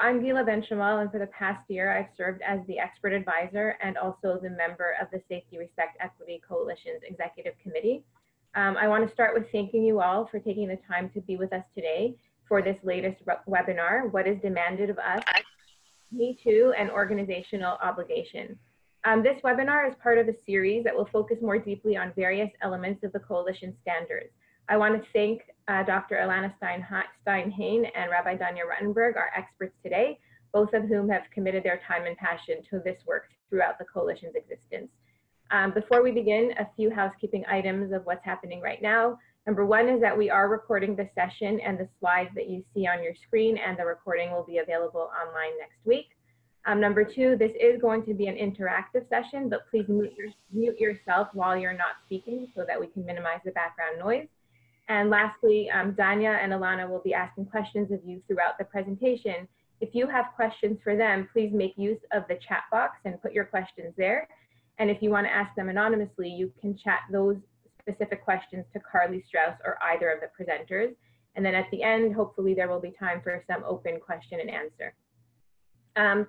I'm Gila Ben-Shamal, and for the past year, I've served as the expert advisor and also the member of the Safety, Respect, Equity Coalition's Executive Committee. I want to start with thanking you all for taking the time to be with us today for this latest webinar, What is Demanded of Us, Me Too, and Organizational Obligation. This webinar is part of a series that will focus more deeply on various elements of the coalition standards. I want to thank Dr. Elana Stein Hain and Rabbi Dania Rottenberg, our experts today, both of whom have committed their time and passion to this work throughout the coalition's existence. Before we begin, a few housekeeping items of what's happening right now. Number one is that we are recording the session, and the slides that you see on your screen and the recording will be available online next week. Number two, this is going to be an interactive session, but please mute yourself while you're not speaking so that we can minimize the background noise. And lastly, Danya and Elana will be asking questions of you throughout the presentation. If you have questions for them, please make use of the chat box and put your questions there. And if you want to ask them anonymously, you can chat those specific questions to Carly Strauss or either of the presenters. And then at the end, hopefully there will be time for some open question and answer.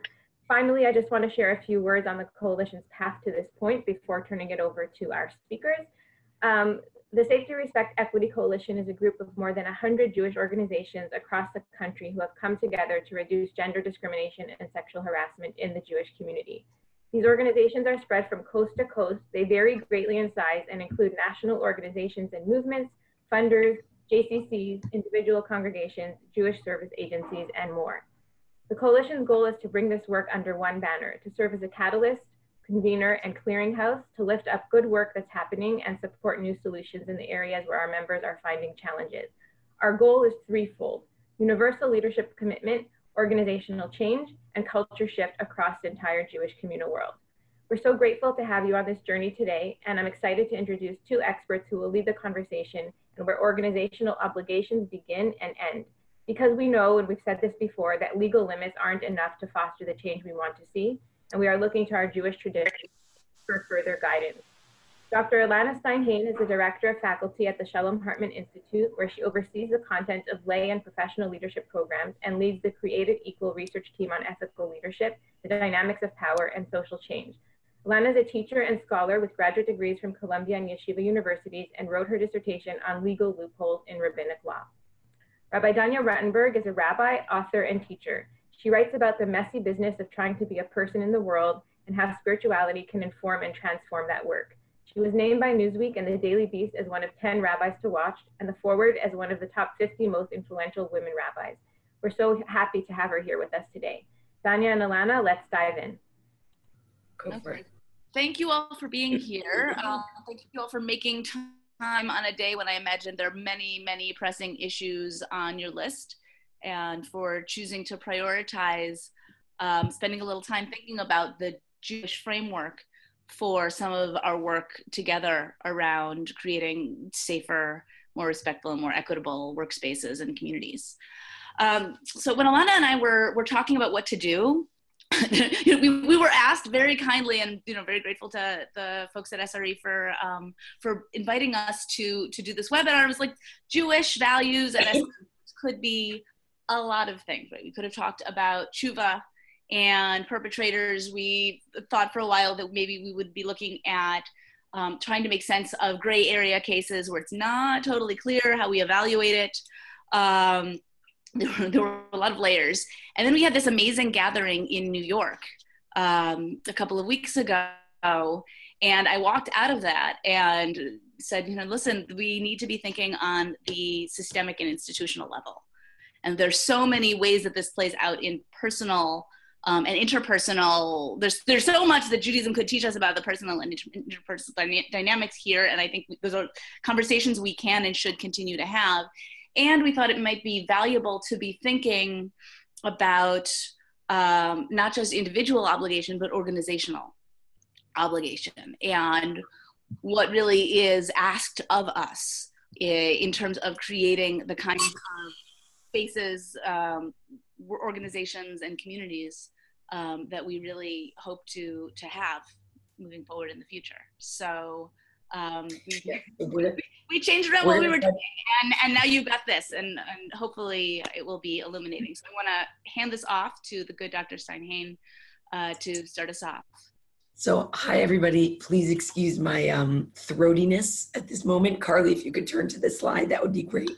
Finally, I just want to share a few words on the coalition's path to this point before turning it over to our speakers. The Safety, Respect, Equity Coalition is a group of more than 100 Jewish organizations across the country who have come together to reduce gender discrimination and sexual harassment in the Jewish community. These organizations are spread from coast to coast. They vary greatly in size and include national organizations and movements, funders, JCCs, individual congregations, Jewish service agencies, and more. The coalition's goal is to bring this work under one banner, to serve as a catalyst, convener, and clearinghouse to lift up good work that's happening and support new solutions in the areas where our members are finding challenges. Our goal is threefold: universal leadership commitment, organizational change, and culture shift across the entire Jewish communal world. We're so grateful to have you on this journey today, and I'm excited to introduce two experts who will lead the conversation and where organizational obligations begin and end. Because we know, and we've said this before, that legal limits aren't enough to foster the change we want to see, and we are looking to our Jewish tradition for further guidance. Dr. Elana Stein Hain is the Director of Faculty at the Shalom Hartman Institute, where she oversees the content of lay and professional leadership programs and leads the Creative Equal research team on ethical leadership, the dynamics of power, and social change. Elana is a teacher and scholar with graduate degrees from Columbia and Yeshiva universities and wrote her dissertation on legal loopholes in rabbinic law. Rabbi Dania Rottenberg is a rabbi, author, and teacher. She writes about the messy business of trying to be a person in the world and how spirituality can inform and transform that work. She was named by Newsweek and the Daily Beast as one of 10 rabbis to watch, and the Forward as one of the top 50 most influential women rabbis. We're so happy to have her here with us today. Danya and Elana, let's dive in. Go for it. Thank you all for being here. Thank you all for making time on a day when I imagine there are many, many pressing issues on your list, and for choosing to prioritize spending a little time thinking about the Jewish framework for some of our work together around creating safer, more respectful, and more equitable workspaces and communities. So when Elana and I were talking about what to do, we were asked very kindly, and very grateful to the folks at SRE for inviting us to do this webinar. It was like Jewish values and could be a lot of things, right? We could have talked about tshuva and perpetrators. We thought for a while that maybe we would be looking at trying to make sense of gray area cases where it's not totally clear how we evaluate it. There were a lot of layers. And then we had this amazing gathering in New York a couple of weeks ago. And I walked out of that and said, listen, we need to be thinking on the systemic and institutional level. And there's so many ways that this plays out in personal and interpersonal. There's so much that Judaism could teach us about the personal and interpersonal dynamics here. And I think those are conversations we can and should continue to have. And we thought it might be valuable to be thinking about not just individual obligation, but organizational obligation, and what really is asked of us in terms of creating the kinds of spaces, organizations, and communities that we really hope to have moving forward in the future. So We changed around what we were doing, and now you've got this, and hopefully it will be illuminating. So I want to hand this off to the good Dr. Stein Hain to start us off. So, hi everybody. Please excuse my throatiness at this moment. Carly, if you could turn to the slide, that would be great.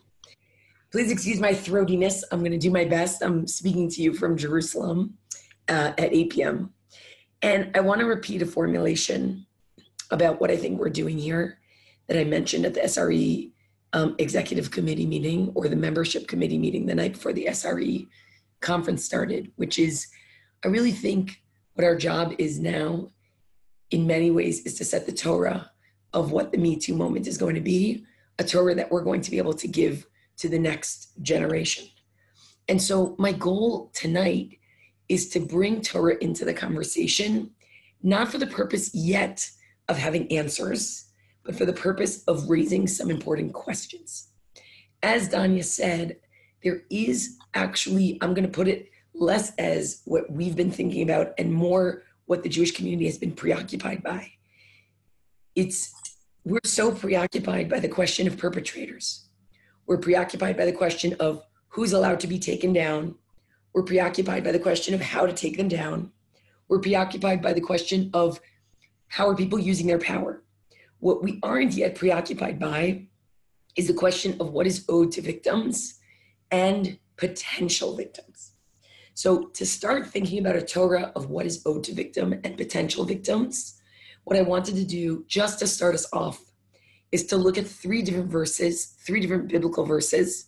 Please excuse my throatiness. I'm going to do my best. I'm speaking to you from Jerusalem at 8 p.m. And I want to repeat a formulation about what I think we're doing here that I mentioned at the SRE executive committee meeting, or the membership committee meeting the night before the SRE conference started, which is, I really think what our job is now in many ways is to set the Torah of what the Me Too moment is going to be, a Torah that we're going to be able to give to the next generation. And so my goal tonight is to bring Torah into the conversation, not for the purpose yet of having answers, but for the purpose of raising some important questions. As Danya said, there is actually, I'm going to put it less as what we've been thinking about and more what the Jewish community has been preoccupied by. We're so preoccupied by the question of perpetrators. We're preoccupied by the question of who's allowed to be taken down. We're preoccupied by the question of how to take them down. We're preoccupied by the question of how are people using their power. What we aren't yet preoccupied by is the question of what is owed to victims and potential victims. So to start thinking about a Torah of what is owed to victim and potential victims, what I wanted to do just to start us off is to look at three different biblical verses,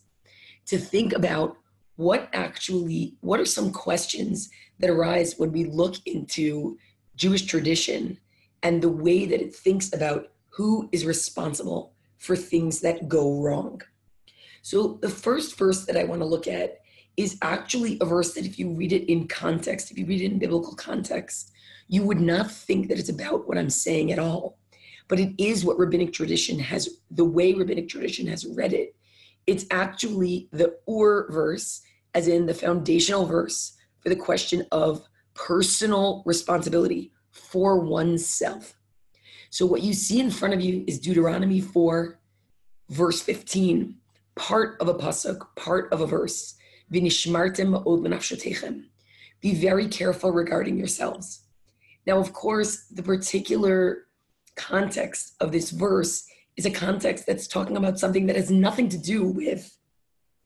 to think about what are some questions that arise when we look into Jewish tradition and the way that it thinks about who is responsible for things that go wrong. So the first verse that I want to look at is actually a verse that if you read it in context, if you read it in biblical context, you would not think that it's about what I'm saying at all. But it is what rabbinic tradition has, the way rabbinic tradition has read it. It's actually the verse, as in the foundational verse for the question of personal responsibility for oneself. So what you see in front of you is Deuteronomy 4, verse 15, part of a pasuk, part of a verse. V'nishmartem ma'od l'nafshotechem. Be very careful regarding yourselves. Now, of course, the particular context of this verse is a context that's talking about something that has nothing to do with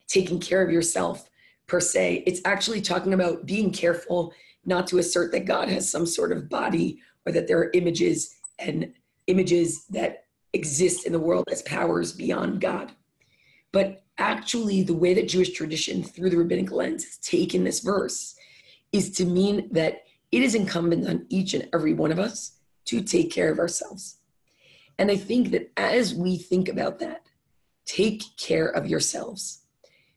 taking care of yourself per se. It's actually talking about being careful not to assert that God has some sort of body, or that there are images that exist in the world as powers beyond God. But actually, the way that Jewish tradition through the rabbinic lens has taken this verse is to mean that it is incumbent on each and every one of us to take care of ourselves. And I think that as we think about that, take care of yourselves.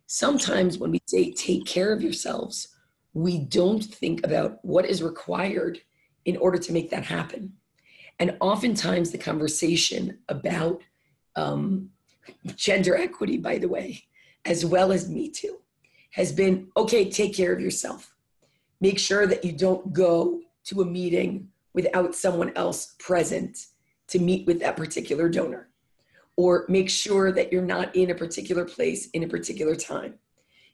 Sometimes when we say take care of yourselves, we don't think about what is required in order to make that happen. And oftentimes the conversation about gender equity, by the way, as well as Me Too, has been, okay, take care of yourself. Make sure that you don't go to a meeting without someone else present to meet with that particular donor. Or make sure that you're not in a particular place in a particular time.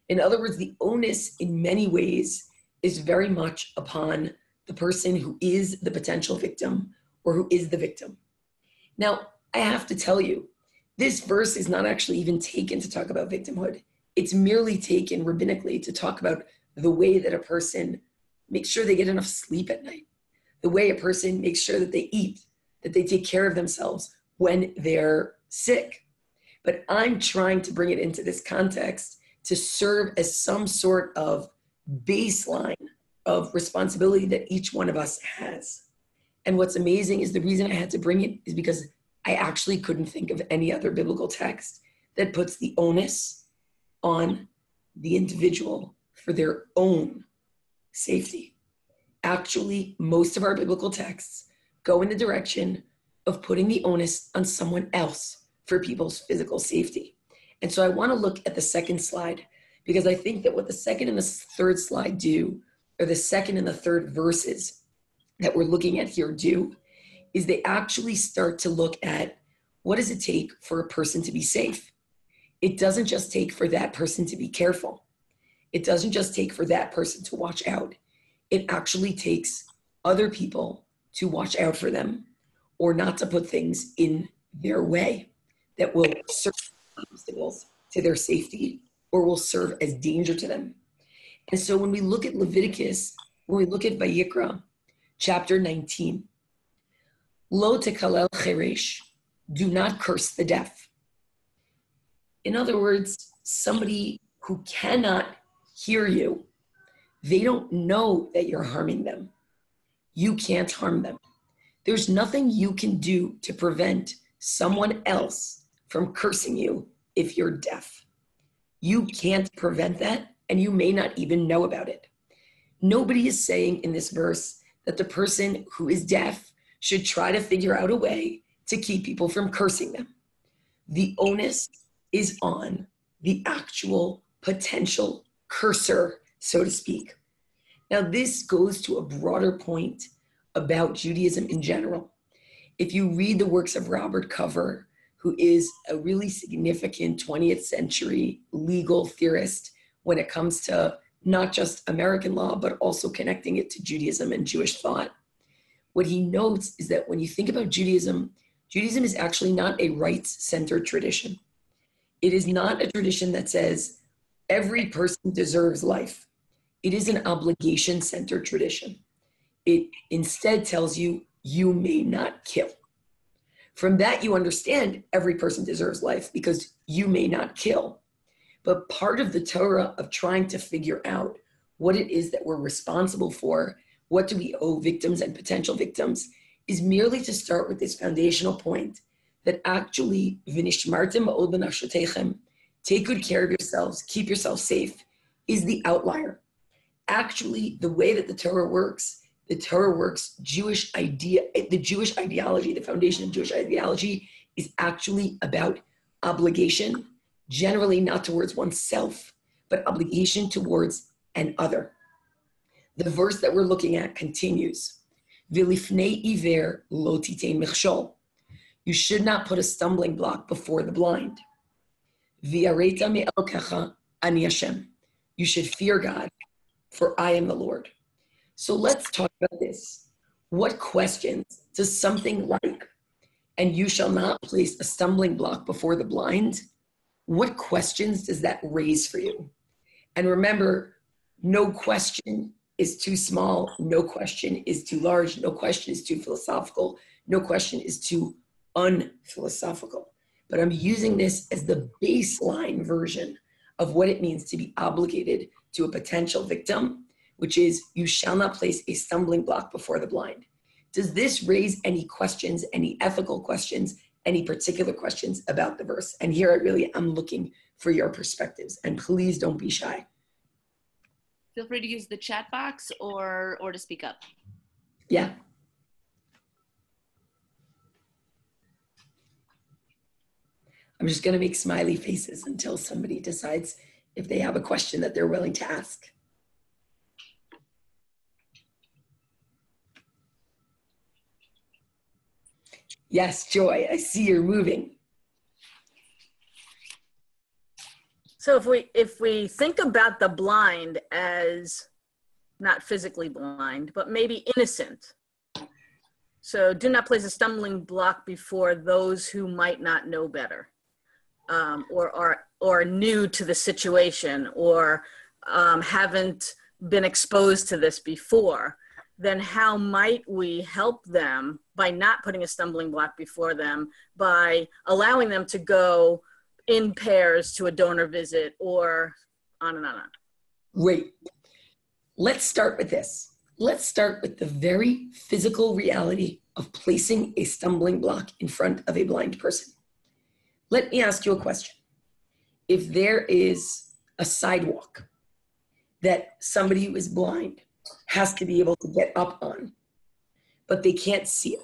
In other words, the onus in many ways is very much upon the person who is the potential victim or who is the victim. Now, I have to tell you, this verse is not actually even taken to talk about victimhood. It's merely taken rabbinically to talk about the way that a person makes sure they get enough sleep at night, the way a person makes sure that they eat, that they take care of themselves when they're sick. But I'm trying to bring it into this context to serve as some sort of baseline of responsibility that each one of us has. And what's amazing is the reason I had to bring it is because I actually couldn't think of any other biblical text that puts the onus on the individual for their own safety. Actually, most of our biblical texts go in the direction of putting the onus on someone else for people's physical safety. And so I want to look at the second slide, because I think that what the second and the third slide do, or the second and the third verses that we're looking at here do, is they actually start to look at what does it take for a person to be safe? It doesn't just take for that person to be careful. It doesn't just take for that person to watch out. It actually takes other people to watch out for them or not to put things in their way that will serve as obstacles to their safety or will serve as danger to them. And so when we look at Leviticus, when we look at Vayikra, chapter 19, Lo tekalel cheresh, do not curse the deaf. In other words, somebody who cannot hear you, they don't know that you're harming them. You can't harm them. There's nothing you can do to prevent someone else from cursing you if you're deaf. You can't prevent that, and you may not even know about it. Nobody is saying in this verse that the person who is deaf should try to figure out a way to keep people from cursing them. The onus is on the actual potential cursor, so to speak. Now, this goes to a broader point about Judaism in general. If you read the works of Robert Cover, who is a really significant 20th century legal theorist when it comes to not just American law, but also connecting it to Judaism and Jewish thought, what he notes is that when you think about Judaism, Judaism is actually not a rights-centered tradition. It is not a tradition that says every person deserves life. It is an obligation-centered tradition. It instead tells you, you may not kill. From that, you understand every person deserves life because you may not kill. But part of the Torah of trying to figure out what it is that we're responsible for, what do we owe victims and potential victims, is merely to start with this foundational point that actually, v'nishmartem ma'od b'nafshotechem, take good care of yourselves, keep yourself safe, is the outlier. Actually, the way that the Torah works Jewish idea, the Jewish ideology, the foundation of Jewish ideology is actually about obligation, generally not towards oneself, but obligation towards an other. The verse that we're looking at continues, V'lifnei iver lo titein michshol. You should not put a stumbling block before the blind. V'yareta me'elokecha ani Hashem. You should fear God, for I am the Lord. So let's talk about this. What questions does something like, and you shall not place a stumbling block before the blind, what questions does that raise for you? And remember, no question is too small, no question is too large, no question is too philosophical, no question is too unphilosophical. But I'm using this as the baseline version of what it means to be obligated to a potential victim, which is you shall not place a stumbling block before the blind. Does this raise any questions, any ethical questions, any particular questions about the verse? And here I really am looking for your perspectives, and please don't be shy. Feel free to use the chat box or to speak up. Yeah. I'm just gonna make smiley faces until somebody decides if they have a question that they're willing to ask. Yes, Joy, I see you're moving. So if we think about the blind as not physically blind, but maybe innocent. So do not place a stumbling block before those who might not know better, or are new to the situation, or haven't been exposed to this before. Then how might we help them by not putting a stumbling block before them, by allowing them to go in pairs to a donor visit, or on and on and on? Great. Let's start with this. Let's start with the very physical reality of placing a stumbling block in front of a blind person. Let me ask you a question. If there is a sidewalk that somebody who is blind has to be able to get up on, but they can't see it,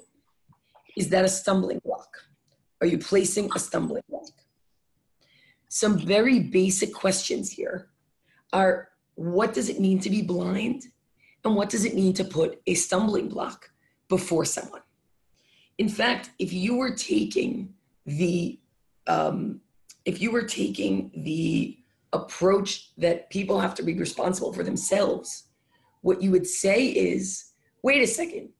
is that a stumbling block? Are you placing a stumbling block? Some very basic questions here are, what does it mean to be blind? And what does it mean to put a stumbling block before someone? In fact, if you were taking if you were taking the approach that people have to be responsible for themselves, what you would say is, wait a second,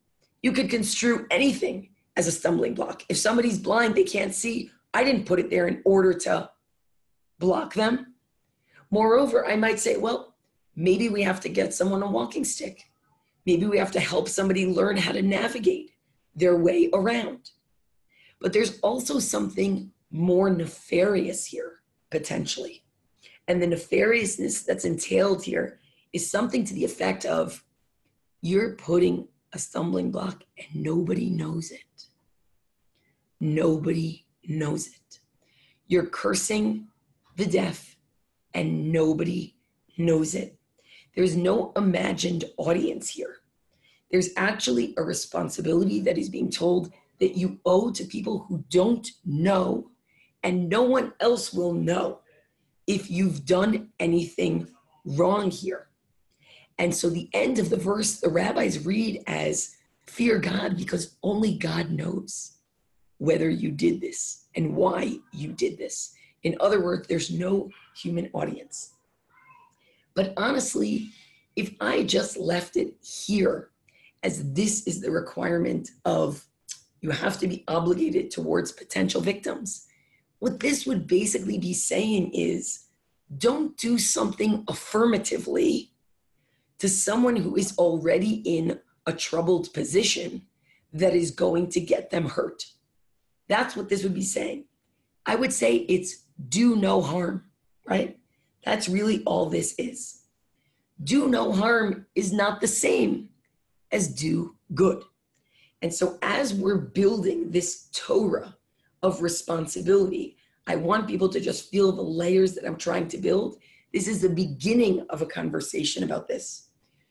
you could construe anything as a stumbling block. If somebody's blind, they can't see, I didn't put it there in order to block them. Moreover, I might say, well, maybe we have to get someone a walking stick. Maybe we have to help somebody learn how to navigate their way around. But there's also something more nefarious here, potentially. And the nefariousness that's entailed here is something to the effect of, you're putting a stumbling block and nobody knows it. Nobody knows it. You're cursing the deaf and nobody knows it. There's no imagined audience here. There's actually a responsibility that is being told that you owe to people who don't know, and no one else will know if you've done anything wrong here. And so the end of the verse, the rabbis read as, fear God because only God knows whether you did this and why you did this. In other words, there's no human audience. But honestly, if I just left it here as this is the requirement of you have to be obligated towards potential victims, what this would basically be saying is, don't do something affirmatively to someone who is already in a troubled position that is going to get them hurt. That's what this would be saying. I would say it's do no harm, right? That's really all this is. Do no harm is not the same as do good. And so as we're building this Torah of responsibility, I want people to just feel the layers that I'm trying to build. This is the beginning of a conversation about this.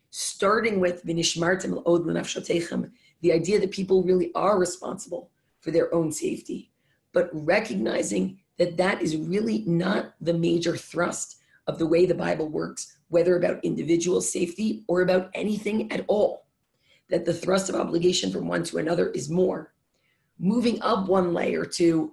Starting with v'nishmartem l'od l'nafshotechem, the idea that people really are responsible for their own safety, but recognizing that that is really not the major thrust of the way the Bible works, whether about individual safety or about anything at all. That the thrust of obligation from one to another is more. Moving up one layer to,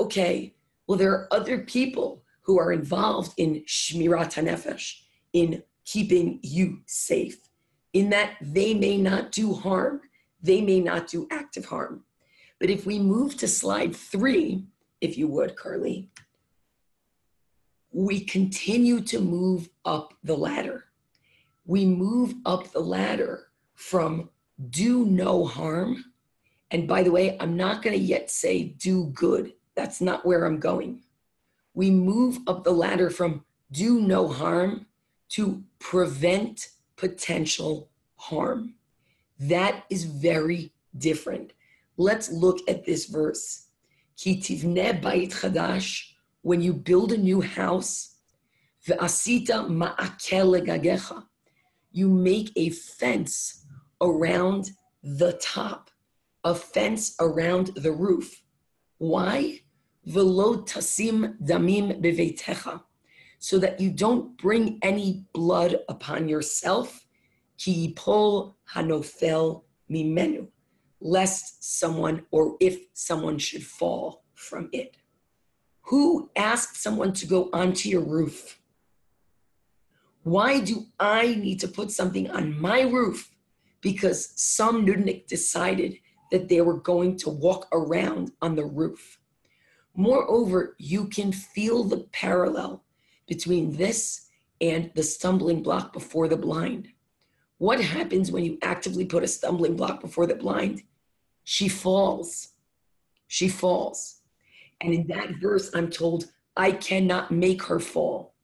okay, well, there are other people who are involved in shmirat hanefesh, in keeping you safe, in that they may not do harm, they may not do active harm. But if we move to slide 3, if you would, Carly, we continue to move up the ladder. We move up the ladder from do no harm. And by the way, I'm not going to yet say do good. That's not where I'm going. We move up the ladder from do no harm to prevent potential harm. That is very different. Let's look at this verse. Ki tivneh bayit chadash, when you build a new house, ve'asita ma'akel legagecha, you make a fence around the top, a fence around the roof. Why? V'lo tasim damim beveitecha, so that you don't bring any blood upon yourself, ki yipol hanofel mimenu, lest someone, or if someone should fall from it. Who asked someone to go onto your roof? Why do I need to put something on my roof? Because some nudnik decided that they were going to walk around on the roof. Moreover, you can feel the parallel between this and the stumbling block before the blind. What happens when you actively put a stumbling block before the blind? She falls. She falls. And in that verse, I'm told, I cannot make her fall.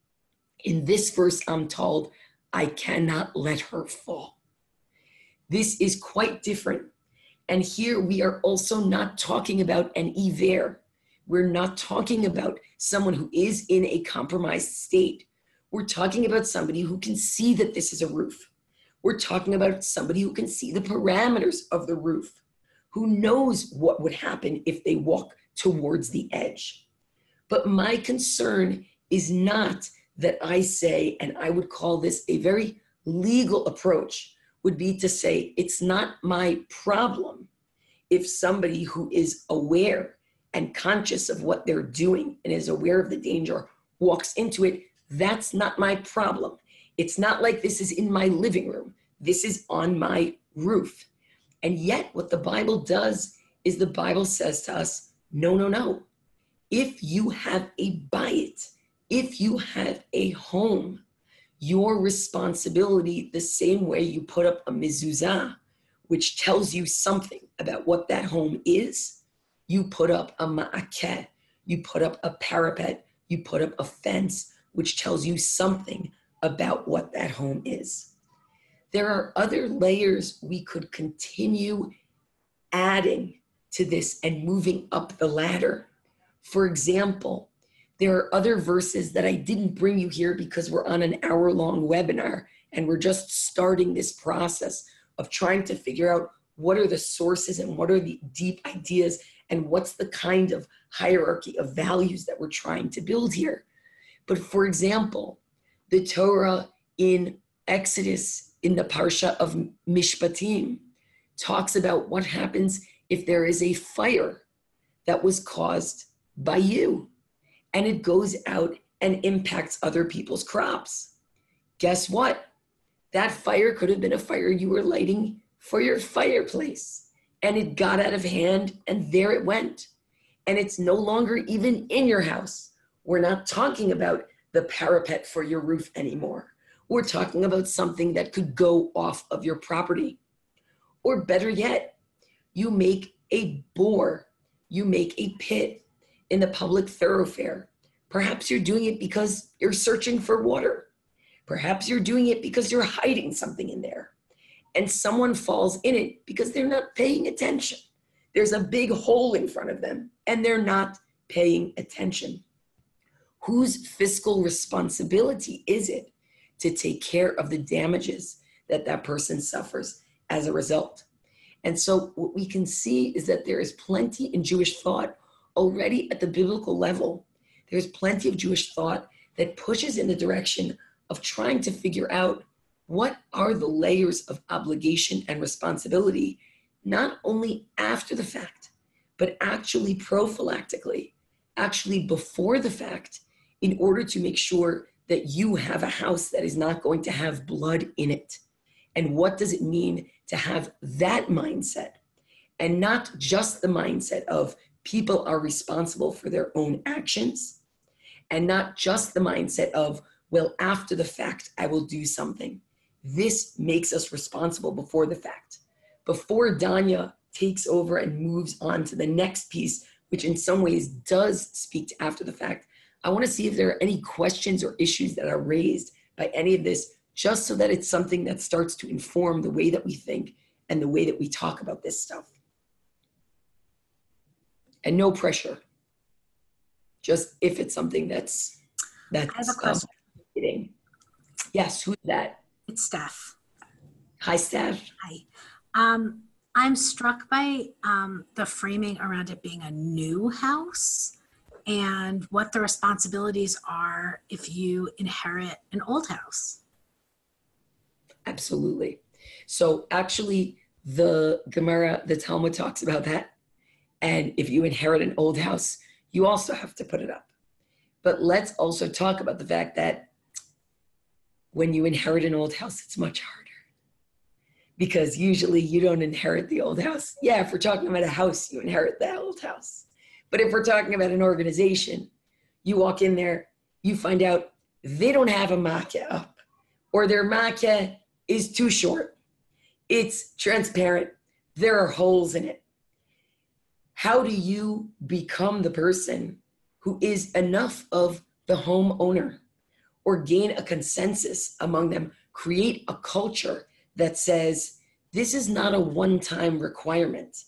In this verse, I'm told, I cannot let her fall. This is quite different. And here we are also not talking about an iver. We're not talking about someone who is in a compromised state. We're talking about somebody who can see that this is a roof. We're talking about somebody who can see the parameters of the roof, who knows what would happen if they walk towards the edge. But my concern is not that I say, and I would call this a very legal approach, would be to say, it's not my problem if somebody who is aware and conscious of what they're doing and is aware of the danger, walks into it, that's not my problem. It's not like this is in my living room. This is on my roof. And yet what the Bible does is the Bible says to us, no, no, no. If you have a bayit, if you have a home, your responsibility, the same way you put up a mezuzah, which tells you something about what that home is, you put up a ma'akeh, you put up a parapet, you put up a fence, which tells you something about what that home is. There are other layers we could continue adding to this and moving up the ladder. For example, there are other verses that I didn't bring you here because we're on an hour-long webinar and we're just starting this process of trying to figure out what are the sources and what are the deep ideas and what's the kind of hierarchy of values that we're trying to build here. But for example, the Torah in Exodus, in the Parsha of Mishpatim, talks about what happens if there is a fire that was caused by you and it goes out and impacts other people's crops. Guess what? That fire could have been a fire you were lighting for your fireplace, and it got out of hand and there it went. And it's no longer even in your house. We're not talking about the parapet for your roof anymore. We're talking about something that could go off of your property. Or better yet, you make a bore, you make a pit in the public thoroughfare. Perhaps you're doing it because you're searching for water. Perhaps you're doing it because you're hiding something in there. And someone falls in it because they're not paying attention. There's a big hole in front of them and they're not paying attention. Whose fiscal responsibility is it to take care of the damages that that person suffers as a result? And so what we can see is that there is plenty in Jewish thought already at the biblical level. There's plenty of Jewish thought that pushes in the direction of trying to figure out what are the layers of obligation and responsibility, not only after the fact, but actually prophylactically, actually before the fact, in order to make sure that you have a house that is not going to have blood in it. And what does it mean to have that mindset? And not just the mindset of people are responsible for their own actions, and not just the mindset of, well, after the fact, I will do something. This makes us responsible before the fact. Before Danya takes over and moves on to the next piece, which in some ways does speak to after the fact, I want to see if there are any questions or issues that are raised by any of this, just so that it's something that starts to inform the way that we think and the way that we talk about this stuff. And no pressure. Just if it's something that's I have a question. Yes, who's that? It's Steph. Hi, Steph. Hi. I'm struck by the framing around it being a new house and what the responsibilities are if you inherit an old house. Absolutely. So actually, the Gemara, the Talmud talks about that. And if you inherit an old house, you also have to put it up. But let's also talk about the fact that when you inherit an old house, it's much harder. Because usually you don't inherit the old house. Yeah, if we're talking about a house, you inherit the old house. But if we're talking about an organization, you walk in there, you find out they don't have a makeh up, or their makeh is too short. It's transparent. There are holes in it. How do you become the person who is enough of the homeowner, or gain a consensus among them, create a culture that says, this is not a one-time requirement.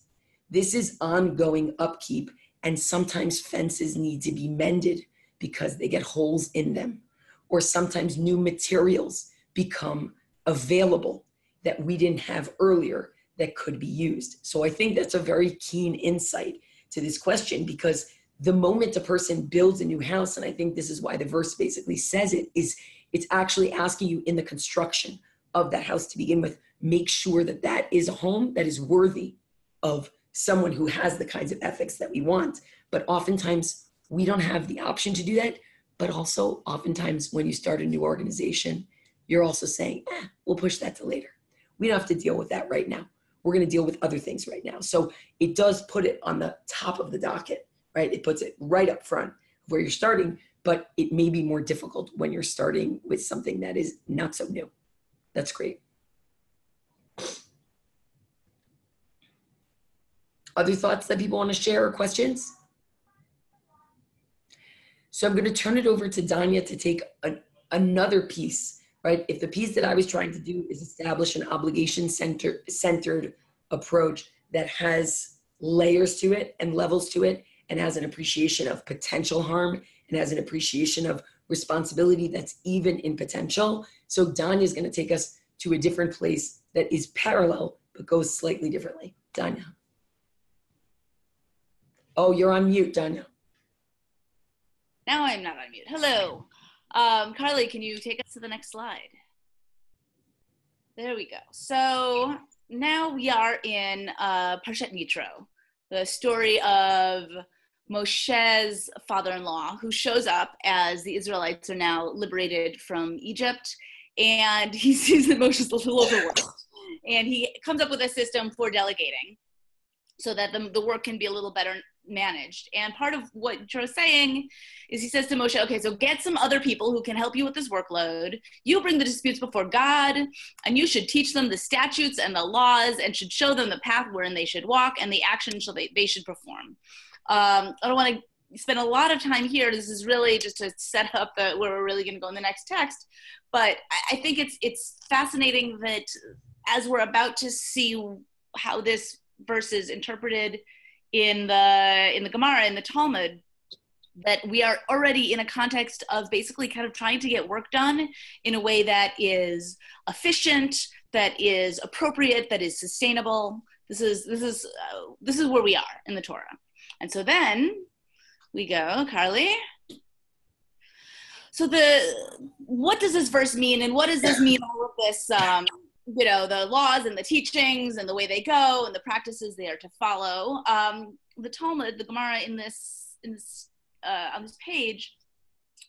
This is ongoing upkeep, and sometimes fences need to be mended because they get holes in them, or sometimes new materials become available that we didn't have earlier that could be used. So I think that's a very keen insight to this question, because the moment a person builds a new house, and I think this is why the verse basically says it, is it's actually asking you in the construction of that house to begin with, make sure that that is a home that is worthy of someone who has the kinds of ethics that we want. But oftentimes we don't have the option to do that. But also oftentimes when you start a new organization, you're also saying, we'll push that to later. We don't have to deal with that right now. We're going to deal with other things right now. So it does put it on the top of the docket, right? It puts it right up front where you're starting, but it may be more difficult when you're starting with something that is not so new. That's great. Other thoughts that people want to share or questions? So I'm going to turn it over to Danya to take another piece, right? If the piece that I was trying to do is establish an obligation-centered approach that has layers to it and levels to it and has an appreciation of potential harm and has an appreciation of responsibility that's even in potential. So Danya is going to take us to a different place that is parallel but goes slightly differently. Danya. Oh, you're on mute, Danya. Now I'm not on mute. Hello. Carly, can you take us to the next slide? There we go. So now we are in Parshat Yitro, the story of Moshe's father-in-law, who shows up as the Israelites are now liberated from Egypt, and he sees that Moshe's a little overworked, and he comes up with a system for delegating so that the work can be a little better managed. And part of what Joe's saying is he says to Moshe, okay, so get some other people who can help you with this workload. You bring the disputes before God, and you should teach them the statutes and the laws and should show them the path wherein they should walk and the action they should perform. I don't want to spend a lot of time here. This is really just to set up where we're really going to go in the next text. But I think it's fascinating that as we're about to see how this verse is interpreted in the Gemara, in the Talmud, that we are already in a context of basically kind of trying to get work done in a way that is efficient, that is appropriate, that is sustainable. This is where we are in the Torah. And so then we go, Carly. So what does this verse mean, and what does this mean, all of this, the laws and the teachings and the way they go and the practices they are to follow? The Talmud, the Gemara on this page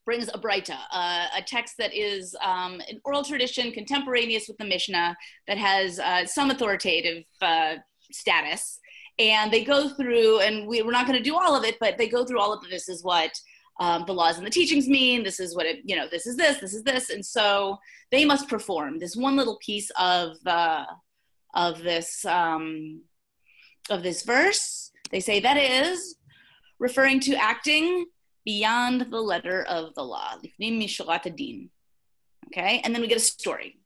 brings a Braita, a text that is an oral tradition contemporaneous with the Mishnah that has some authoritative status. And they go through, and we're not going to do all of it, but they go through all of this is what the laws and the teachings mean. This is what it, this is this. And so they must perform this one little piece of this verse. They say that is referring to acting beyond the letter of the law. Okay, and then we get a story.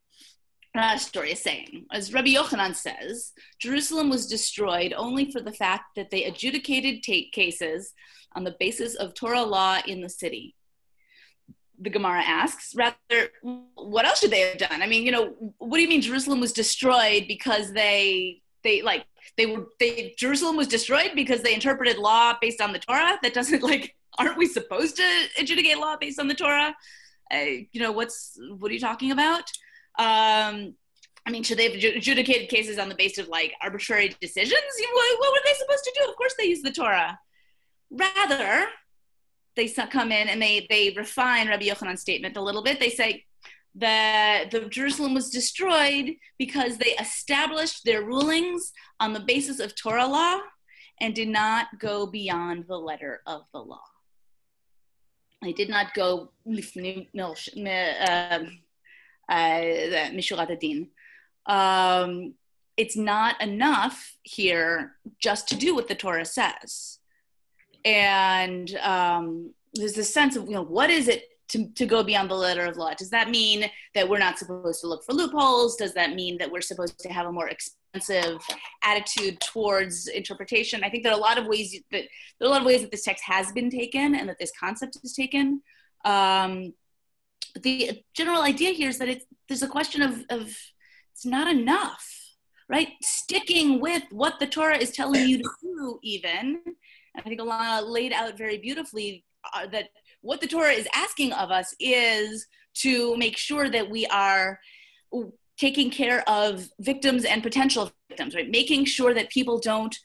A saying. As Rabbi Yochanan says, Jerusalem was destroyed only for the fact that they adjudicated cases on the basis of Torah law in the city. The Gemara asks, rather, what else should they have done? I mean, what do you mean Jerusalem was destroyed because Jerusalem was destroyed because they interpreted law based on the Torah? That doesn't, aren't we supposed to adjudicate law based on the Torah? What are you talking about? Should they have adjudicated cases on the basis of arbitrary decisions? What were they supposed to do? Of course they use the Torah. Rather, they come in and they refine Rabbi Yochanan's statement a little bit. They say that the Jerusalem was destroyed because they established their rulings on the basis of Torah law and did not go beyond the letter of the law. They did not go Mishurat Adin. It's not enough here just to do what the Torah says. And there's this sense of, what is it to go beyond the letter of law? Does that mean that we're not supposed to look for loopholes? Does that mean that we're supposed to have a more expansive attitude towards interpretation? I think there are a lot of ways that this text has been taken and that this concept is taken. But the general idea here is that there's a question of it's not enough, right? Sticking with what the Torah is telling you to do, even. And I think Elana laid out very beautifully that what the Torah is asking of us is to make sure that we are taking care of victims and potential victims, right? Making sure that people don't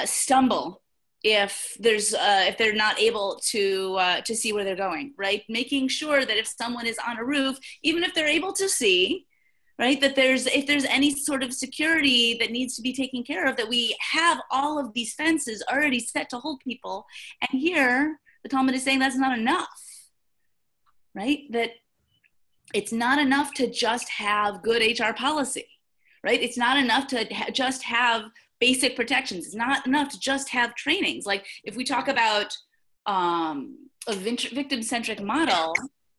stumble if they're not able to see where they're going, right? Making sure that if someone is on a roof, even if they're able to see, right, that if there's any sort of security that needs to be taken care of, that we have all of these fences already set to hold people. And here, the Talmud is saying that's not enough, right? That it's not enough to just have good HR policy, right? It's not enough to just have basic protections. It's not enough to just have trainings. Like if we talk about a victim-centric model,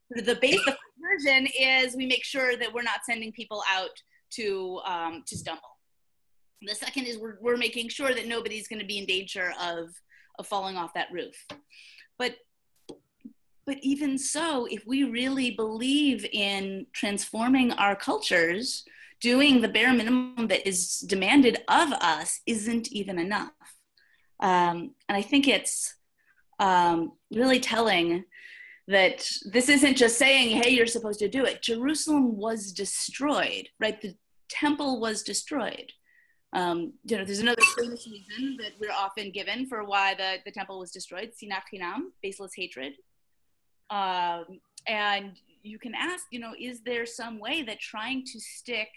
the version is we make sure that we're not sending people out to stumble. And the second is we're making sure that nobody's going to be in danger of falling off that roof. But even so, if we really believe in transforming our cultures, doing the bare minimum that is demanded of us isn't even enough. And I think it's really telling that this isn't just saying, hey, you're supposed to do it. Jerusalem was destroyed, right? The temple was destroyed. There's another famous reason that we're often given for why the temple was destroyed, sinat chinam, baseless hatred. And you can ask, is there some way that trying to stick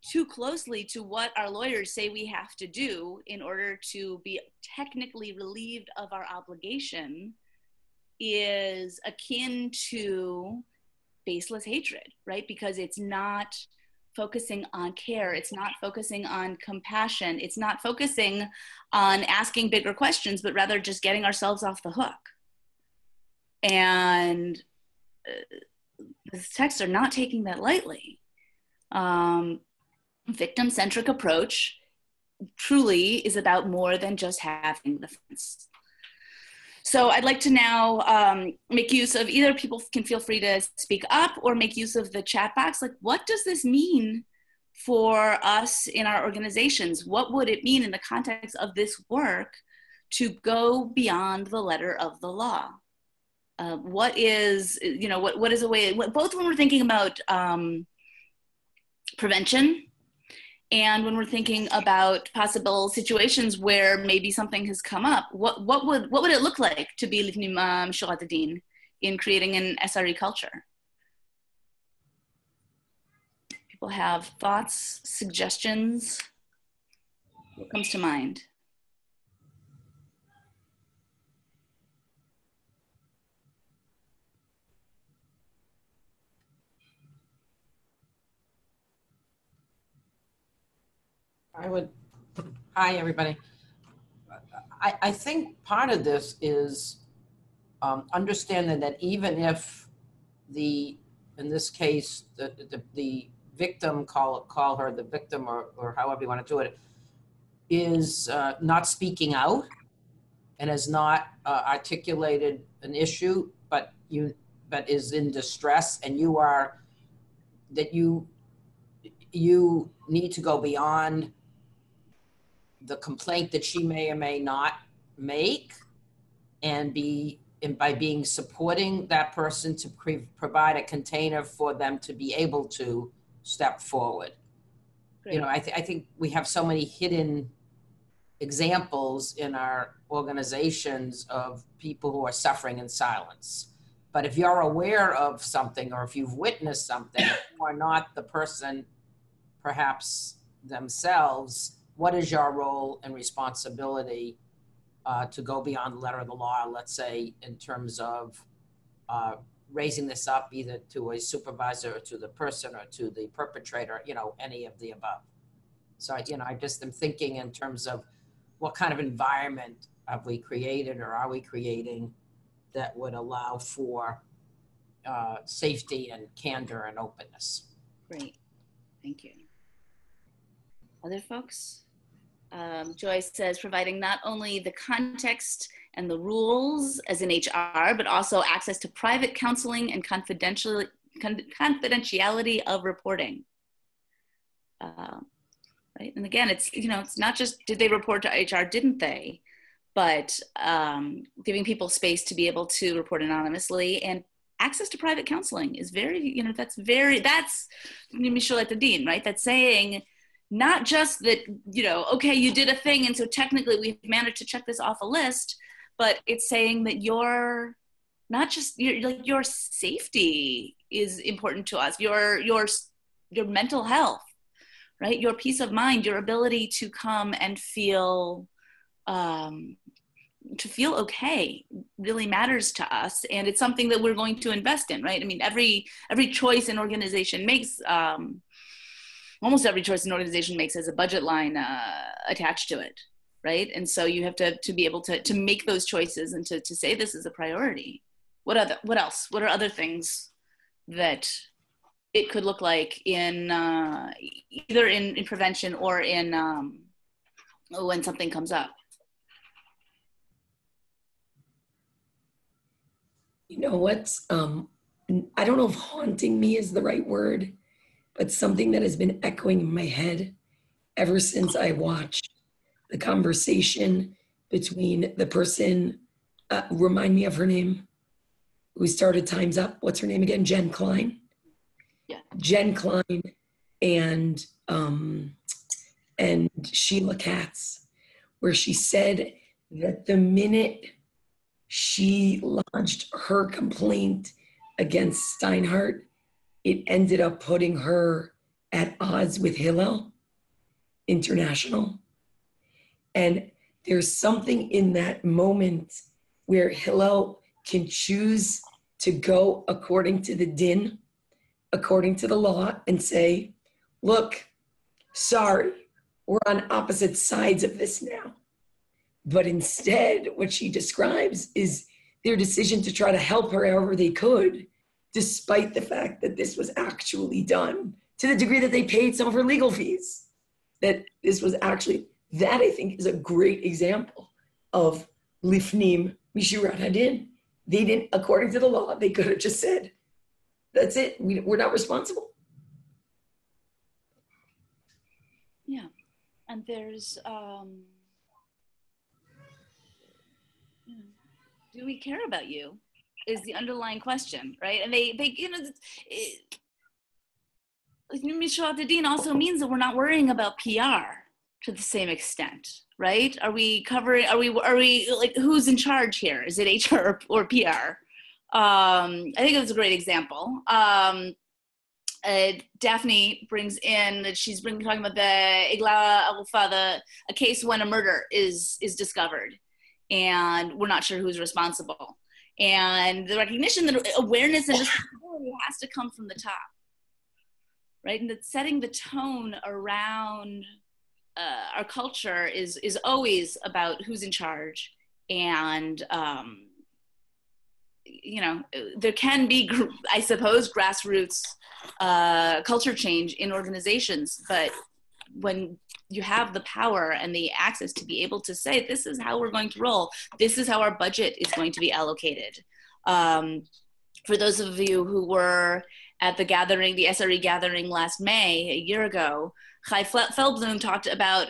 too closely to what our lawyers say we have to do in order to be technically relieved of our obligation is akin to baseless hatred, right? Because it's not focusing on care, it's not focusing on compassion, it's not focusing on asking bigger questions, but rather just getting ourselves off the hook. And the texts are not taking that lightly. Victim-centric approach truly is about more than just having the fence. So I'd like to now make use of, either people can feel free to speak up or make use of the chat box. Like, what does this mean for us in our organizations? What would it mean in the context of this work to go beyond the letter of the law? What is a way, both when we're thinking about prevention and when we're thinking about possible situations where maybe something has come up, what would it look like to be Livnim Mishurat Adin in creating an SRE culture? People have thoughts, suggestions? What comes to mind? Hi everybody. I think part of this is understanding that even if in this case, the victim, call her the victim or however you want to do it, is not speaking out and has not articulated an issue, but is in distress, and you need to go beyond the complaint that she may or may not make, and by being supporting that person to provide a container for them to be able to step forward. Great. I think we have so many hidden examples in our organizations of people who are suffering in silence. But if you're aware of something, or if you've witnessed something, you are not the person perhaps themselves, what is your role and responsibility to go beyond the letter of the law, let's say, in terms of raising this up either to a supervisor or to the person or to the perpetrator, any of the above. So, I just am thinking in terms of what kind of environment have we created or are we creating that would allow for safety and candor and openness. Great, thank you. Other folks? Joyce says, providing not only the context and the rules as in HR, but also access to private counseling and confidentiality of reporting. Right, and again, it's not just did they report to HR, didn't they, but giving people space to be able to report anonymously, and access to private counseling is very, that's Mishurat Adin, right? That's saying, not just that, you know, okay, you did a thing, and so technically we've managed to check this off a list, but it's saying that your safety is important to us, your mental health, right? Your peace of mind, your ability to come and feel okay really matters to us, and it's something that we're going to invest in, right? I mean, every choice an organization makes, almost every choice an organization makes has a budget line attached to it, right? And so you have to be able to make those choices and to say this is a priority. What else? What are other things that it could look like in either in prevention or in when something comes up? You know what's, I don't know if haunting me is the right word, but something that has been echoing in my head ever since I watched the conversation between the person, remind me of her name, who started Time's Up. What's her name again? Jen Klein. Yeah. Jen Klein and Sheila Katz, where she said that the minute she lodged her complaint against Steinhardt, it ended up putting her at odds with Hillel International. And there's something in that moment where Hillel can choose to go according to the din, according to the law, and say, look, sorry, we're on opposite sides of this now. But instead, what she describes is their decision to try to help her however they could, despite the fact that this was actually done, to the degree that they paid some of her legal fees. That this was actually, that I think is a great example of lifnim mishurat hadin. They didn't, according to the law, they could have just said, that's it, we're not responsible. Yeah, and there's, do we care about you is the underlying question, right? And they you know, Mishurat Hadin also means that we're not worrying about PR to the same extent, right? Are we like, who's in charge here? Is it HR or PR? I think that's a great example. Daphne brings in that she's talking about the Igla Arufa, a case when a murder is discovered and we're not sure who's responsible. And the recognition that awareness and responsibility has to come from the top, right? And that setting the tone around our culture is always about who's in charge. And, you know, there can be, I suppose, grassroots culture change in organizations, but when you have the power and the access to be able to say, this is how we're going to roll, this is how our budget is going to be allocated. For those of you who were at the gathering, the SRE gathering last May, a year ago, Chai Feldblum talked about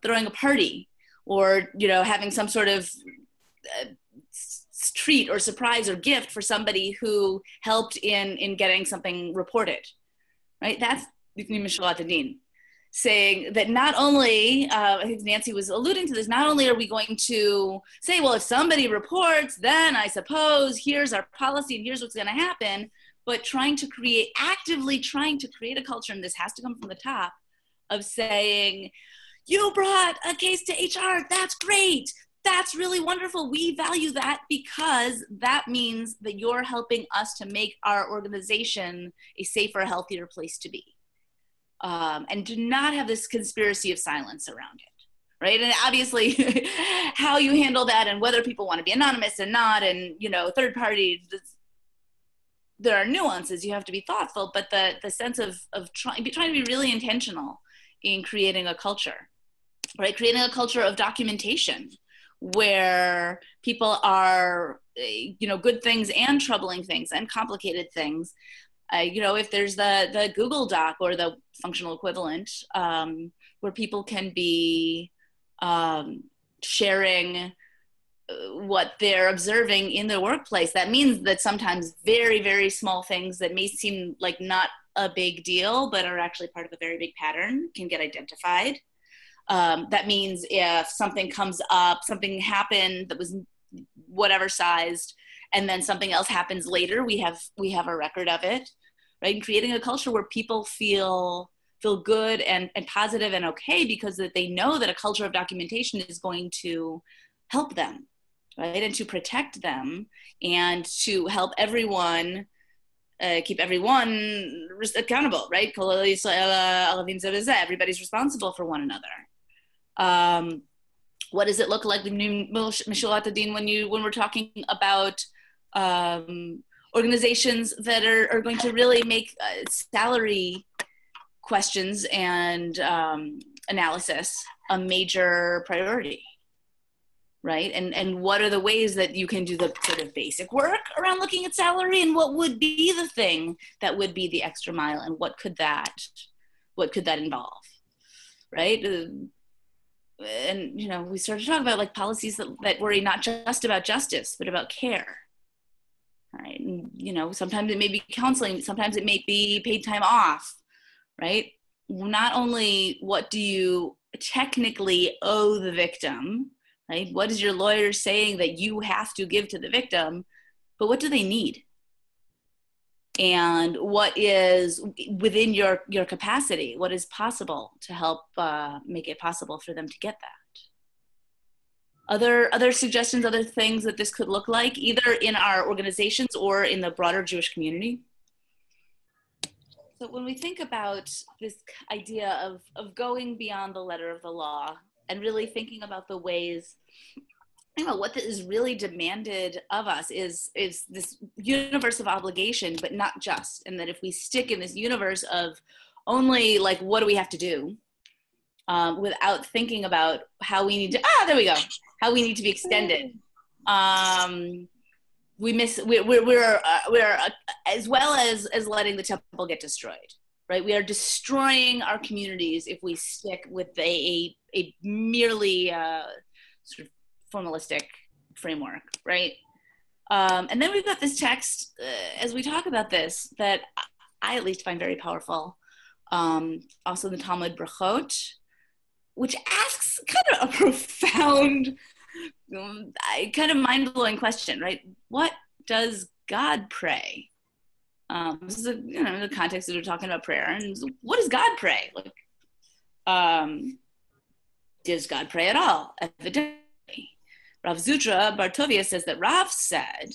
throwing a party or, you know, having some sort of treat or surprise or gift for somebody who helped in getting something reported, right? That's Mishurat Hadin. Saying that not only, I think Nancy was alluding to this, not only are we going to say, well, if somebody reports, then I suppose here's our policy and here's what's going to happen, but actively trying to create a culture, and this has to come from the top, of saying, you brought a case to HR, that's great, that's really wonderful, we value that because that means that you're helping us to make our organization a safer, healthier place to be. And do not have this conspiracy of silence around it, right? And obviously how you handle that and whether people want to be anonymous and not, and, you know, third party, there are nuances, you have to be thoughtful, but the sense of trying to be really intentional in creating a culture, right? Creating a culture of documentation where people are, you know, good things and troubling things and complicated things. You know, if there's the Google Doc or the functional equivalent where people can be sharing what they're observing in their workplace, that means that sometimes very, very small things that may seem like not a big deal, but are actually part of a very big pattern, can get identified. That means if something comes up, something happened that was whatever sized, and then something else happens later, we have a record of it, right? And creating a culture where people feel good and positive and okay, because that they know that a culture of documentation is going to help them, right? And to protect them and to help everyone, keep everyone accountable, right? Everybody's responsible for one another. What does it look like when we're talking about organizations that are going to really make salary questions and analysis a major priority, right? And what are the ways that you can do the sort of basic work around looking at salary, and what would be the thing that would be the extra mile, and what could that involve, right? And we started talking about like policies that worry not just about justice but about care, right? And sometimes it may be counseling, sometimes it may be paid time off, right? Not only what do you technically owe the victim, right? What is your lawyer saying that you have to give to the victim, but what do they need? And what is within your capacity, what is possible to help make it possible for them to get that? Other suggestions, other things that this could look like, either in our organizations or in the broader Jewish community? So when we think about this idea of going beyond the letter of the law and really thinking about the ways, what is really demanded of us is this universe of obligation, but not just. And that if we stick in this universe of only like, what do we have to do, without thinking about how we need to, how we need to be extended. We're as well as letting the temple get destroyed, right? We are destroying our communities if we stick with a merely sort of formalistic framework, right? And then we've got this text, as we talk about this, that I at least find very powerful. Also the Talmud Brachot, which asks kind of a profound, kind of mind-blowing question, right? What does God pray? This is in the context that we're talking about prayer, and what does God pray? Like, does God pray at all? Evidently. Rav Zutra Bartovia says that Rav said,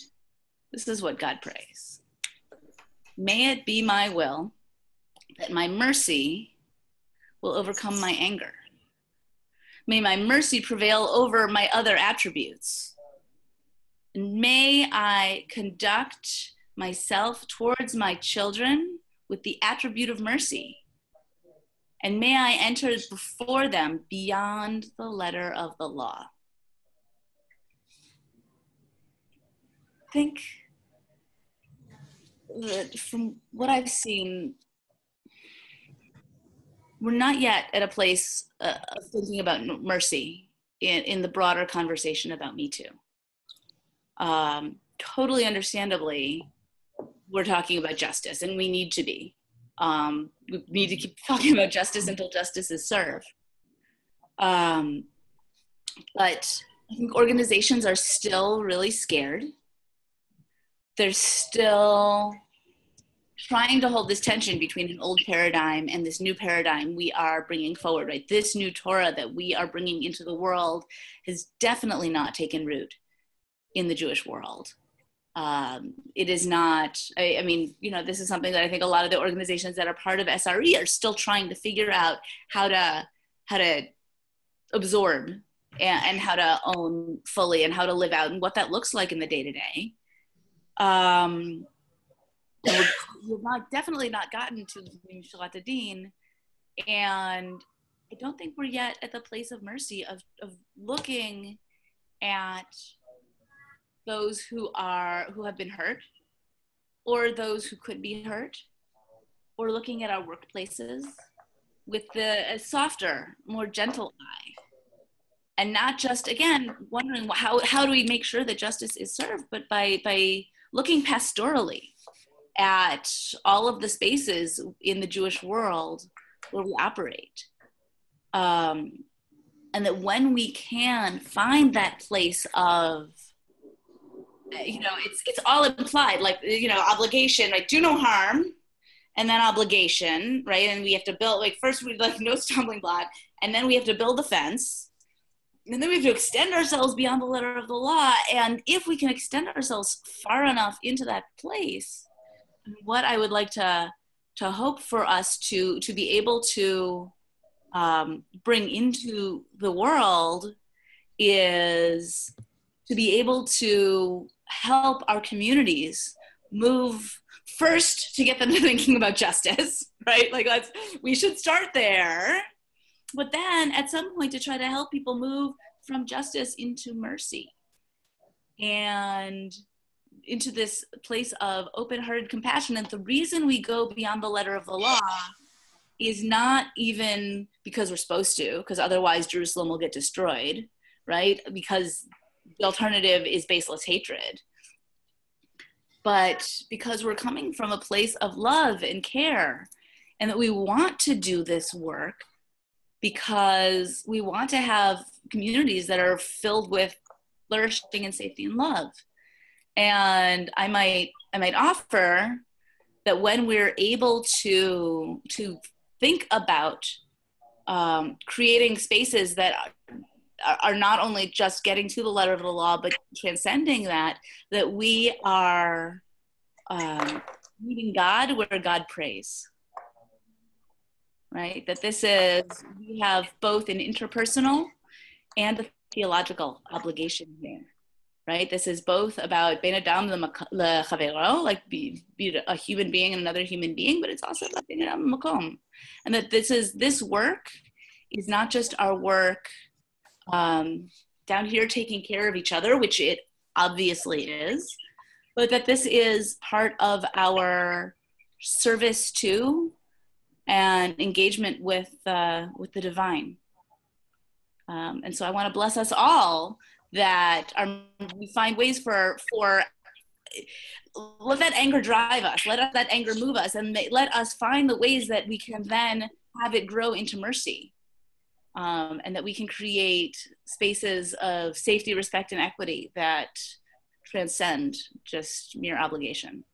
this is what God prays. May it be my will that my mercy will overcome my anger. May my mercy prevail over my other attributes. And may I conduct myself towards my children with the attribute of mercy. And may I enter before them beyond the letter of the law. I think that from what I've seen, we're not yet at a place of thinking about mercy in the broader conversation about Me Too. Totally understandably, we're talking about justice, and we need to be. We need to keep talking about justice until justice is served. But I think organizations are still really scared. They're still trying to hold this tension between an old paradigm and this new paradigm we are bringing forward, right? This new Torah that we are bringing into the world has definitely not taken root in the Jewish world. It is not, I mean, this is something that I think a lot of the organizations that are part of SRE are still trying to figure out how to absorb and how to own fully and how to live out and what that looks like in the day-to-day. We've definitely not gotten to Mishalat Adin, and I don't think we're yet at the place of mercy of looking at those who have been hurt, or those who could be hurt, or looking at our workplaces with a softer, more gentle eye, and not just, again, wondering how do we make sure that justice is served, but by looking pastorally, at all of the spaces in the Jewish world where we operate. And that when we can find that place of, it's all implied, like, obligation, like do no harm, and then obligation, right? And we have to build, like, first we like no stumbling block, and then we have to build the fence, and then we have to extend ourselves beyond the letter of the law. And if we can extend ourselves far enough into that place, what I would like to hope for us to be able to bring into the world is to be able to help our communities move first to get them to thinking about justice, right? Like we should start there, but then at some point to try to help people move from justice into mercy and into this place of open-hearted compassion. And the reason we go beyond the letter of the law is not even because we're supposed to, because otherwise Jerusalem will get destroyed, right? Because the alternative is baseless hatred. But because we're coming from a place of love and care, and that we want to do this work because we want to have communities that are filled with flourishing and safety and love. And I might offer that when we're able to think about creating spaces that are not only just getting to the letter of the law, but transcending that we are meeting God where God prays, right? That we have both an interpersonal and a theological obligation here, right? This is both about ben adam lechavero, like be a human being and another human being, but it's also about ben adam makom. And that this work is not just our work down here taking care of each other, which it obviously is, but that this is part of our service to and engagement with the divine. And so I want to bless us all that we find ways for let that anger drive us, let that anger move us, and let us find the ways that we can then have it grow into mercy. And that we can create spaces of safety, respect, and equity that transcend just mere obligation.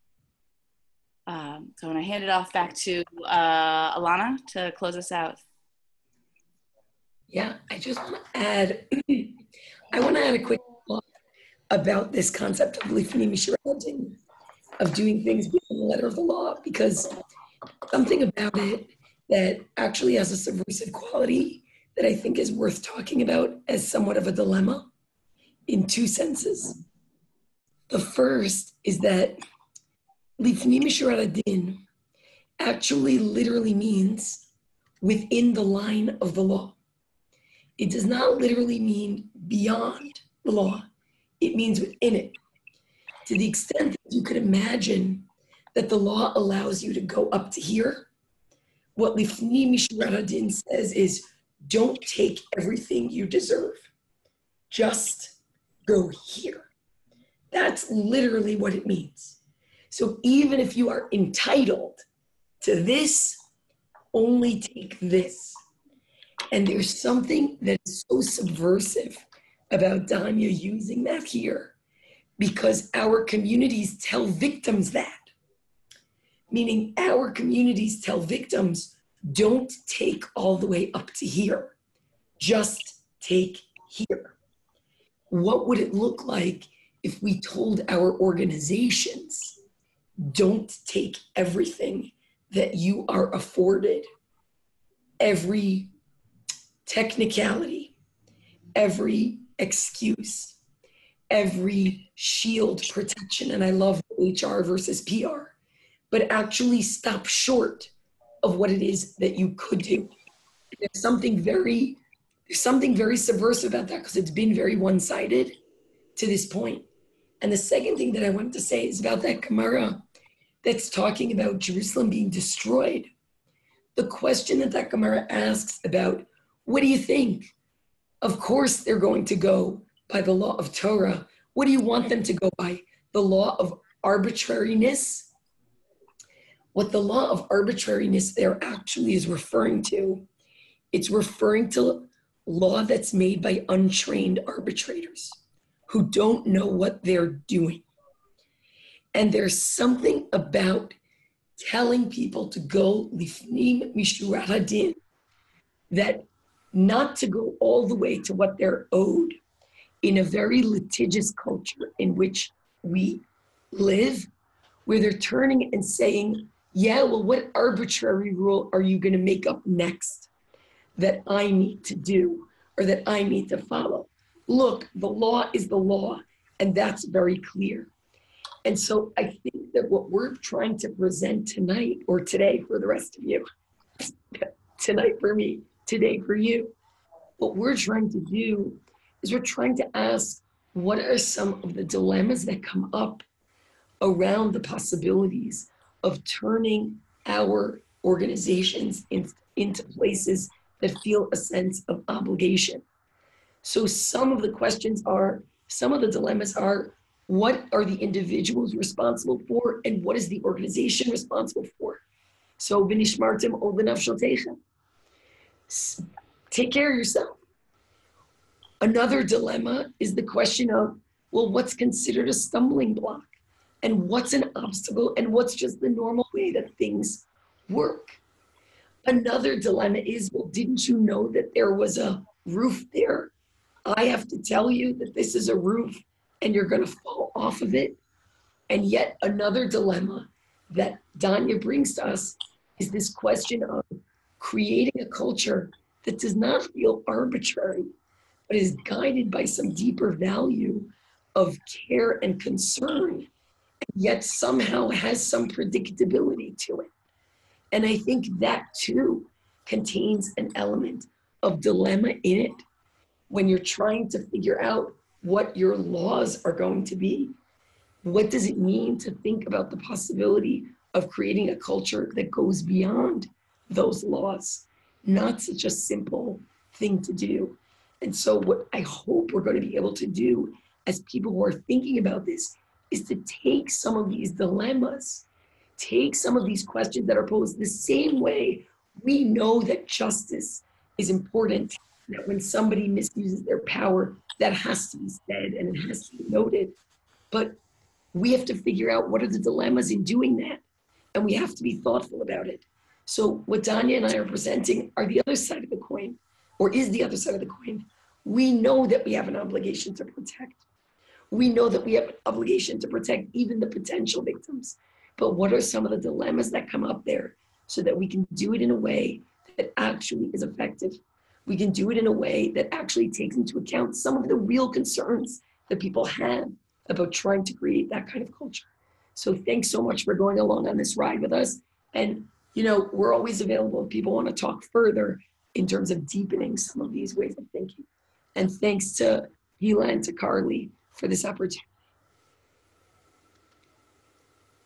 So I'm going to hand it off back to Elana to close us out. Yeah, I just want to add, a quick thought about this concept of lifnim mishratim, of doing things within the letter of the law, because something about it that actually has a subversive quality that I think is worth talking about as somewhat of a dilemma in two senses. The first is that lifnim mishratim actually literally means within the line of the law. It does not literally mean beyond the law. It means within it. To the extent that you could imagine that the law allows you to go up to here, what lifnim mishratim says is, don't take everything you deserve. Just go here. That's literally what it means. So even if you are entitled to this, only take this. And there's something that is so subversive about Danya using that here, because our communities tell victims that. Meaning our communities tell victims, don't take all the way up to here. Just take here. What would it look like if we told our organizations, don't take everything that you are afforded, every technicality, every excuse, every shield protection, and I love HR versus PR, but actually stop short of what it is that you could do. There's something very subversive about that because it's been very one-sided to this point. And the second thing that I wanted to say is about that Gemara that's talking about Jerusalem being destroyed. The question that Gemara asks about, what do you think? Of course they're going to go by the law of Torah. What do you want them to go by? The law of arbitrariness? what the law of arbitrariness there actually is referring to, it's referring to law that's made by untrained arbitrators who don't know what they're doing. And there's something about telling people to go lifnim mishurat hadin, that not to go all the way to what they're owed in a very litigious culture in which we live, where they're turning and saying, yeah, well, what arbitrary rule are you going to make up next that I need to do or that I need to follow? Look, the law is the law, and that's very clear. And so I think that what we're trying to present tonight, or today for the rest of you, tonight for me, today for you, what we're trying to do is we're trying to ask, what are some of the dilemmas that come up around the possibilities of turning our organizations into places that feel a sense of obligation? So some of the questions are, some of the dilemmas are, what are the individuals responsible for and what is the organization responsible for? So v'nishmartem od lenafshotechem. Take care of yourself. Another dilemma is the question of, well, what's considered a stumbling block? And what's an obstacle? And what's just the normal way that things work? Another dilemma is, well, didn't you know that there was a roof there? I have to tell you that this is a roof and you're going to fall off of it. And yet another dilemma that Danya brings to us is this question of creating a culture that does not feel arbitrary, but is guided by some deeper value of care and concern, and yet somehow has some predictability to it. And I think that too contains an element of dilemma in it when you're trying to figure out what your laws are going to be. What does it mean to think about the possibility of creating a culture that goes beyond those laws? Not such a simple thing to do. And so what I hope we're going to be able to do as people who are thinking about this is to take some of these dilemmas, take some of these questions that are posed the same way we know that justice is important, that when somebody misuses their power, that has to be said and it has to be noted. But we have to figure out what are the dilemmas in doing that, and we have to be thoughtful about it. So what Danya and I are presenting are the other side of the coin, or is the other side of the coin. We know that we have an obligation to protect. We know that we have an obligation to protect even the potential victims. But what are some of the dilemmas that come up there so that we can do it in a way that actually is effective? We can do it in a way that actually takes into account some of the real concerns that people have about trying to create that kind of culture. So thanks so much for going along on this ride with us. And, you know, we're always available if people want to talk further in terms of deepening some of these ways of thinking. And thanks to Hila and to Carly for this opportunity.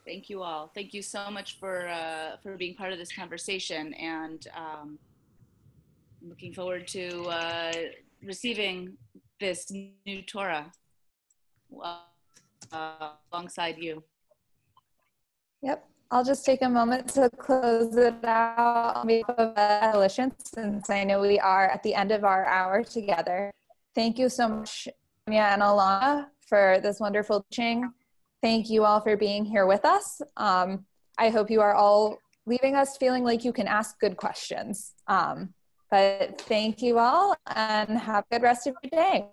Thank you all. Thank you so much for being part of this conversation, and looking forward to receiving this new Torah alongside you. Yep. I'll just take a moment to close it out on behalf of coalition, since I know we are at the end of our hour together. Thank you so much, Danya and Elana, for this wonderful teaching. Thank you all for being here with us. I hope you are all leaving us feeling like you can ask good questions. But thank you all, and have a good rest of your day.